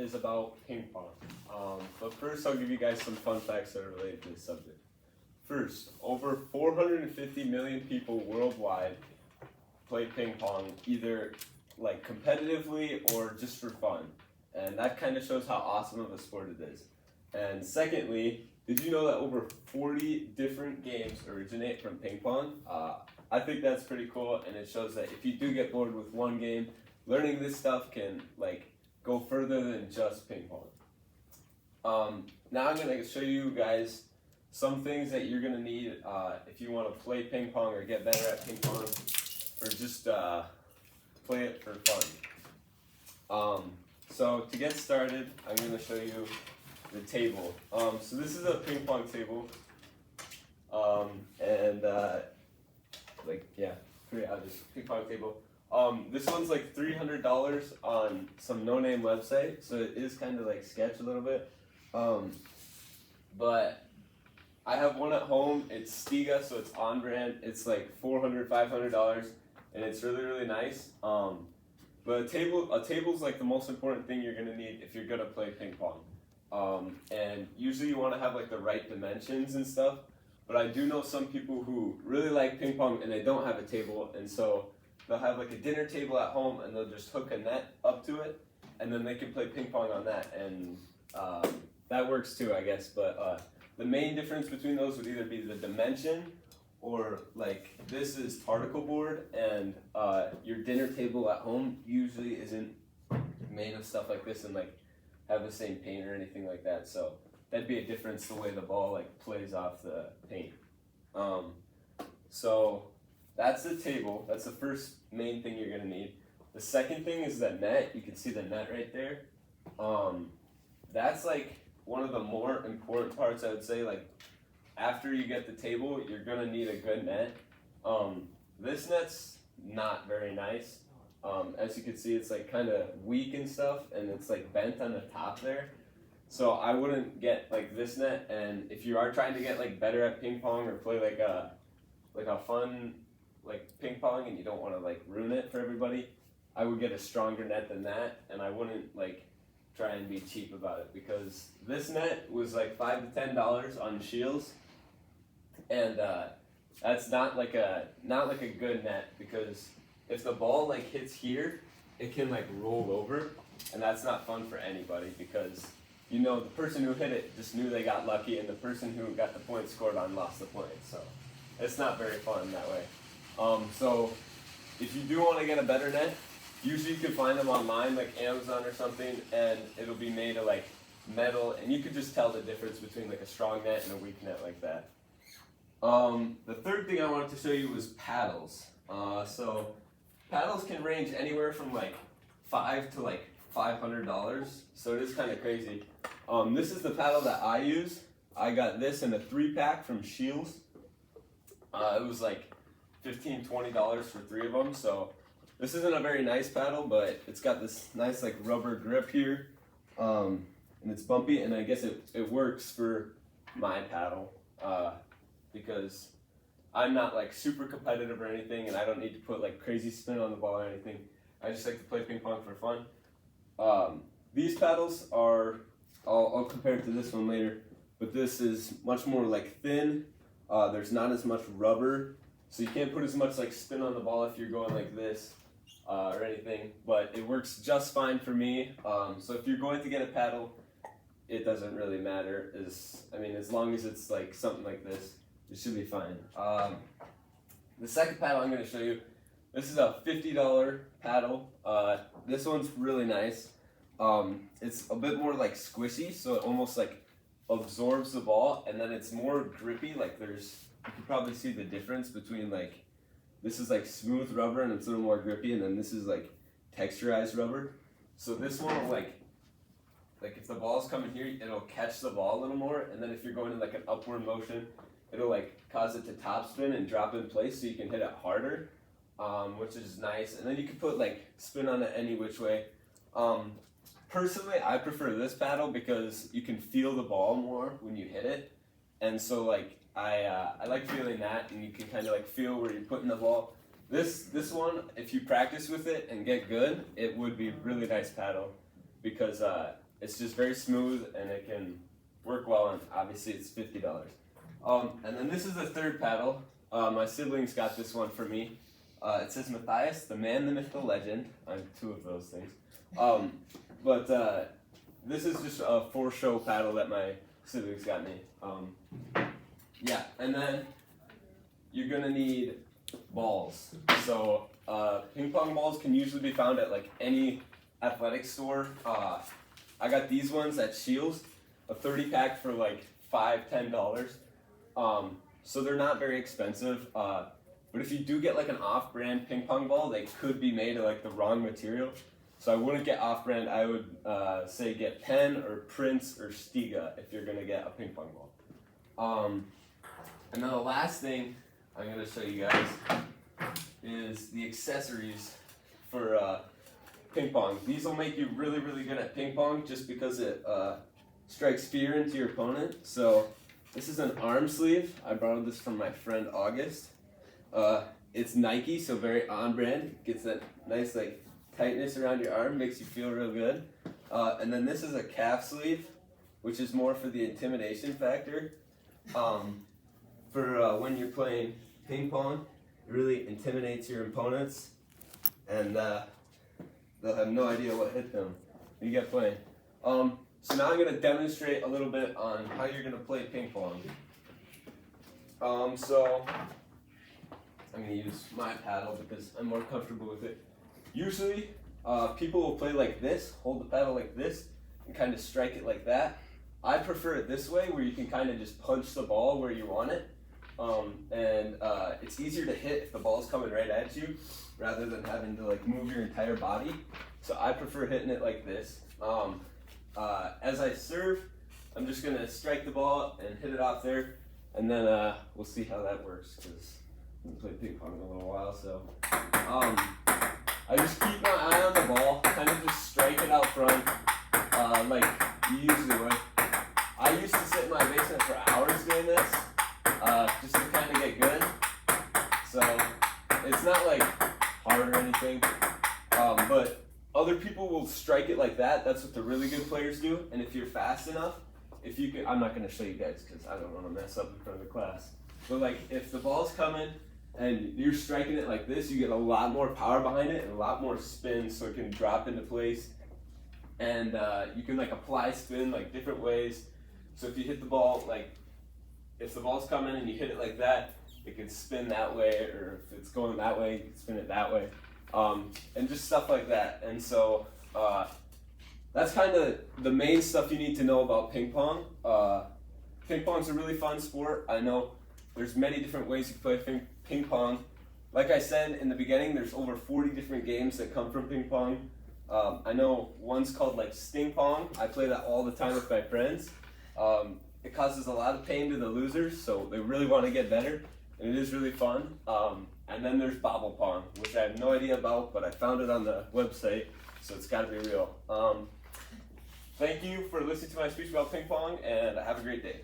Is about ping pong. But first, I'll give you guys some fun facts that are related to this subject. First, over 450 million people worldwide play ping pong, either like competitively or just for fun. And that kind of shows how awesome of a sport it is. And secondly, did you know that over 40 different games originate from ping pong? I think that's pretty cool, and it shows that if you do get bored with one game, learning this stuff can go further than just ping pong. Now I'm gonna show you guys some things that you're gonna need if you want to play ping pong or get better at ping pong, or just play it for fun. So to get started, I'm gonna show you the table. So this is a ping pong table, pretty obvious ping pong table. This one's like $300 on some no-name website, so it is kind of like sketch a little bit. But I have one at home. It's Stiga, so it's on brand. It's like $400, $500, and it's really, really nice. But a table's like the most important thing you're gonna need if you're gonna play ping pong. And usually you want to have like the right dimensions and stuff. But I do know some people who really like ping pong and they don't have a table, and so they'll have like a dinner table at home and they'll just hook a net up to it, and then they can play ping pong on that, and that works too, I guess. But the main difference between those would either be the dimension, or like this is particle board, and your dinner table at home usually isn't made of stuff like this and like have the same paint or anything like that. So that'd be a difference the way the ball like plays off the paint. So that's the table. That's the first main thing you're gonna need. The second thing is the net. You can see the net right there. That's like one of the more important parts, I would say. Like after you get the table, you're gonna need a good net. This net's not very nice. As you can see, it's like kind of weak and stuff, and it's like bent on the top there. So I wouldn't get like this net. And if you are trying to get like better at ping pong or play like a fun like ping pong, and you don't want to like ruin it for everybody, I would get a stronger net than that. And I wouldn't like try and be cheap about it, because this net was like $5 to $10 on Shields, and that's not like a good net, because if the ball like hits here, it can like roll over, and that's not fun for anybody, because you know the person who hit it just knew they got lucky, and the person who got the point scored on lost the point. So it's not very fun that way. So if you do want to get a better net, usually you can find them online, like Amazon or something, and it'll be made of like metal, and you could just tell the difference between like a strong net and a weak net like that. The third thing I wanted to show you was paddles. So paddles can range anywhere from like $5 to like $500, so it is kind of crazy. This is the paddle that I use. I got this in a 3-pack from Shields. It was like $15, $20 for 3 of them. So this isn't a very nice paddle, but it's got this nice like rubber grip here, and it's bumpy, and I guess it works for my paddle, because I'm not like super competitive or anything, and I don't need to put like crazy spin on the ball or anything. I just like to play ping pong for fun. These paddles are, I'll compare it to this one later, but this is much more like thin. There's not as much rubber, so you can't put as much like spin on the ball if you're going like this or anything, but it works just fine for me. So if you're going to get a paddle, it doesn't really matter. As long as it's like something like this, it should be fine. The second paddle I'm going to show you, this is a $50 paddle. This one's really nice. It's a bit more like squishy, so it almost like absorbs the ball, and then it's more grippy. Like you can probably see the difference between like, this is like smooth rubber and it's a little more grippy, and then this is like texturized rubber. So this one will like if the ball's coming here, it'll catch the ball a little more, and then if you're going in like an upward motion, it'll like cause it to topspin and drop in place, so you can hit it harder, which is nice. And then you can put like spin on it any which way. Personally, I prefer this paddle because you can feel the ball more when you hit it, and so like I like feeling that, and you can kind of like feel where you're putting the ball. This one, if you practice with it and get good, it would be a really nice paddle because It's just very smooth and it can work well, and obviously it's $50. And then this is the third paddle. My siblings got this one for me. It says Matthias, the man, the myth, the legend. I'm two of those things. But this is just a for-show paddle that my siblings got me. Yeah, and then you're gonna need balls. So ping pong balls can usually be found at like any athletic store. I got these ones at Shields, a 30-pack for like $5-10. So they're not very expensive. But if you do get like an off-brand ping pong ball, they could be made of like the wrong material. So I wouldn't get off-brand. I would say get Penn or Prince or Stiga if you're gonna get a ping pong ball. And then the last thing I'm gonna show you guys is the accessories for ping pong. These will make you really, really good at ping pong just because it strikes fear into your opponent. So this is an arm sleeve. I borrowed this from my friend August. It's Nike, so very on brand. Gets that nice like tightness around your arm, makes you feel real good. And then this is a calf sleeve, which is more for the intimidation factor. For when you're playing ping pong, it really intimidates your opponents, and they'll have no idea what hit them when you get playing. So now I'm going to demonstrate a little bit on how you're going to play ping pong. So I'm going to use my paddle because I'm more comfortable with it. Usually, people will play like this, hold the paddle like this, and kind of strike it like that. I prefer it this way, where you can kind of just punch the ball where you want it. It's easier to hit if the ball's coming right at you, rather than having to like move your entire body. So I prefer hitting it like this. As I serve, I'm just going to strike the ball and hit it off there, and then we'll see how that works, because I haven't played ping pong in a little while. So I just keep my eye on the ball, kind of just strike it out front like you usually would. I used to sit in my basement for hours doing this, just to kind of get good. So it's not like hard or anything, but other people will strike it like that. That's what the really good players do. And if you're fast enough, if you can, I'm not going to show you guys because I don't want to mess up in front of the class. But like if the ball's coming and you're striking it like this, you get a lot more power behind it and a lot more spin, so it can drop into place. And you can like apply spin like different ways. So if you hit the ball, like if the ball's coming and you hit it like that, it can spin that way, or if it's going that way, you can spin it that way. And just stuff like that. And so that's kind of the main stuff you need to know about ping pong. Ping pong's a really fun sport. I know there's many different ways you can play ping pong. Like I said in the beginning, there's over 40 different games that come from ping pong. I know one's called like sting pong. I play that all the time with my friends. It causes a lot of pain to the losers, so they really want to get better, and it is really fun. And then there's bobble pong, which I have no idea about, but I found it on the website, so it's got to be real. Thank you for listening to my speech about ping pong, and have a great day.